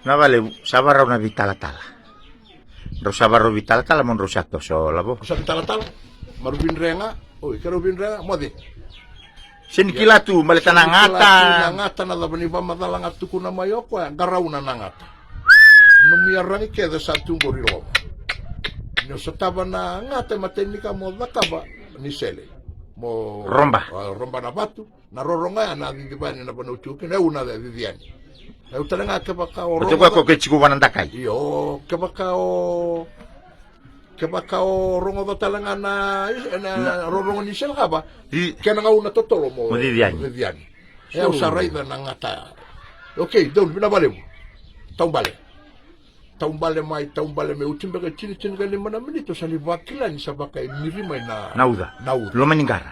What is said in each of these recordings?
Na vale, sabara una vitala-tala. Rosabaro vitala-tala mon rosato so labo. Sa vitala-tala. Marubin renga. Oi, karubin renga mode. Senikila tu maleta nangata. Nangata na labani ba madalanga tu kuna mayoko garauna nangata. No mi arrangi keda sa tungo riloma. No sataba na ngata matenika mo dakaba ni sele. Mo Romba. Romba na batu. Na roronga na dibani na banu tuki na una de viviani. Eu talenga ke baka o Ote ko ke chiku wanandakai. Yo ke baka o rongo do talenga na rorongo ni sel kaba. Ke na una totolo mo viviani. Eu saraida na ngata. Okay, dol bina balemu. Taumbale me utimbe ke chini ke limana minito sali wakila ni sabaka mirima na Nauda. Loma ningara.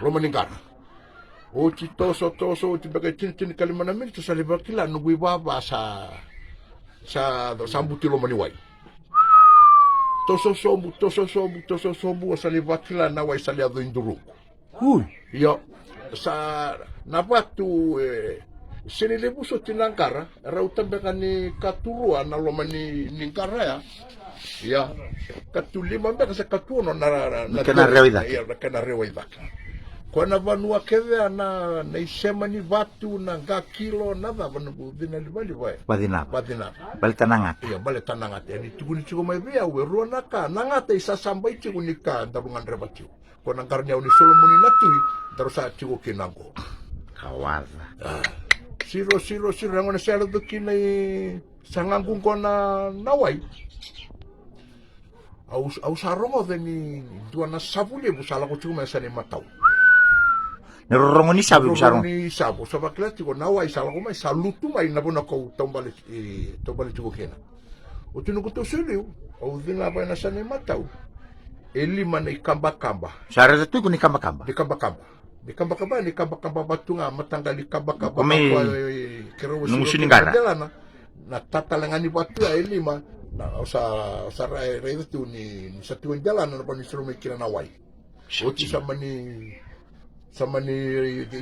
Ochi toso utimbe ke chini ke limana minito sali wakila nugui baba sa sambuti loma ni wai. Toso sombu sali wakila na wai sali ado indurungu. Ui. Yo sa napatu sini lebu so tinangkara rautambe kani katurua na loma ni ningkara ya katulima mbeka sa katuono na kana rewaida ya kana rewaida kona vanua keve na isema ni vatu na kilo na vanu dina libali vai badina baltananga ya baltananga ni tuguni chigo mai via we ruana ka nanga te isa sambai chiguni ka darungan rebatiu kona karnya uni solomoni natui terus sa chigo kinango kawaza Siro ngone selo dukine sanganggung kona nawai. Au sarongo deni duana sabule busala ko cuma sane matau. Nerongo ni sabu sarongo. Ni sabu sabakla tiko nawai sala ko mai salutu mai nabona ko tombale tiko kena. O tinu ko to selu au dina ba na sane matau. Eli mana ikamba-kamba. Sare tu ko ni kamba-kamba. Di kamba-kamba batu nga matanggal di kamba-kamba nungusini ngara na tatalangani batu ya lima na sa rai tu ni satu jalan na pa ni suruh kira nawai oti sama ni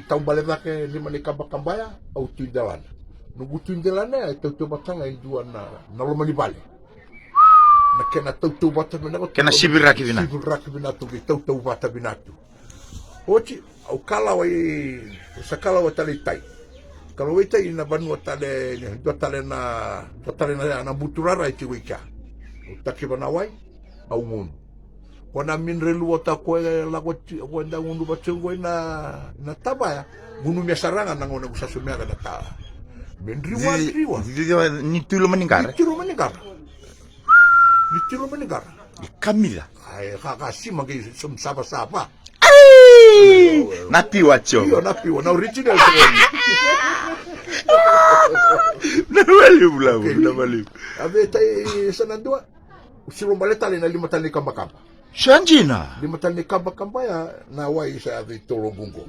tahu balik ke lima ni kamba-kamba ya au tu jalan nunggu tu jalan ya tu batang ai dua na loma ni balik na kena tu batang na kena sibir rakibina tu tu batang binatu Ochi au kalawa sakalawa talitai. Kalau wita ina banua tale na buturara iti wika. Utaki banawai au mun. Kona minre luota ko la ko wanda undu bacungo na tabaya. Gunu mia sarangan nang ona usasumia kana ta. Mendriwa. Ni tulo meninggar. Kamila. Ai kakasi magi sum sapa. Napi wacho. Iyo napi na original sekali. Na baliw. Abe tay sanandua. Usiro maleta na 5 tali kamba-kamba. Shanjina. 5 tali kamba-kamba ya na wai sa adi tolongungo.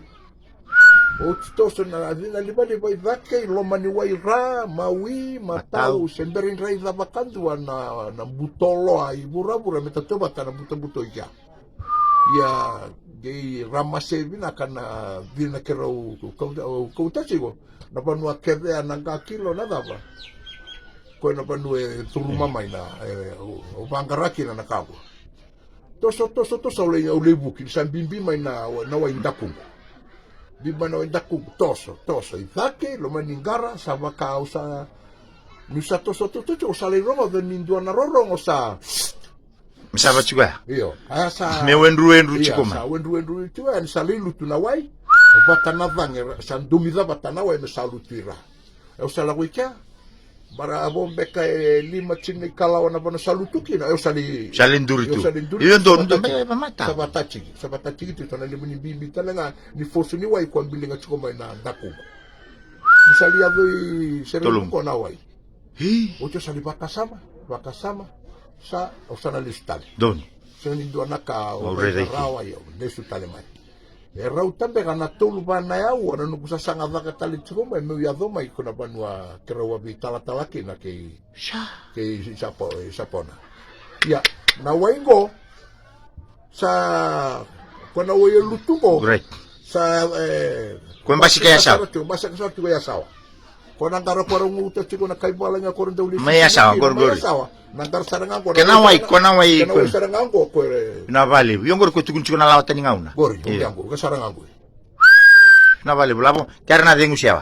O titoso na adina libali bai vake lomani wai ra mawi matau semberin rai zabakandu na butolo ai bura-bura metatoba na buto-buto ya. Ya gei ramase vina kana vina kerau kau tasigo na panua keve ananga kilo na dava ko na panue turuma mai na o bangaraki na nakago toso le buki san bimbi mai na wa indaku bimba na indaku toso itake lo maningara sama kausa nusa toso o sale rongo de ninduana rorongo sa Misaba juga. Iyo. Asa. Me wendru chikoma. Sa wendru chua ni salilu tunawai. Batana vange sandumiza batana wai mesalutira. Eu sala wika. Bara bombe ka 5 chini kalawa na bana salutuki na eu salinduri tu. Iyo ndo mata. Sabatachi tu tana limuni bimbi tana ni fosu ni wai kwa bilinga chikoma na ndaku. Misali avoi seru ko na wai. Ocho sali bakasama. Sa osana listal. Don. Seni do naka o rawa yo desu talemai. E rau tambe kana tolu bana ya wana no kusa sanga vaka tali chuma me ya doma ikona banua kerawa bi tala-talaki na ke sapona. Ya, na waingo sa kona wayo lutungo. Right. Sa Kwa mbashika ya sawa. Mbashika ya sawa. Ko nang karo-karo ngutas ko na kay bala nga ko rin daw lisi. May asawa, gor-gor. Nang karsarang ko. Kenawai, konawai. Kenawai sarang ko ko. Navali, yung gor ko tukun na lawatan ni ngauna. Gor, yung ko kasarang ko. Navali, bulabo. Kaya na dengu siya.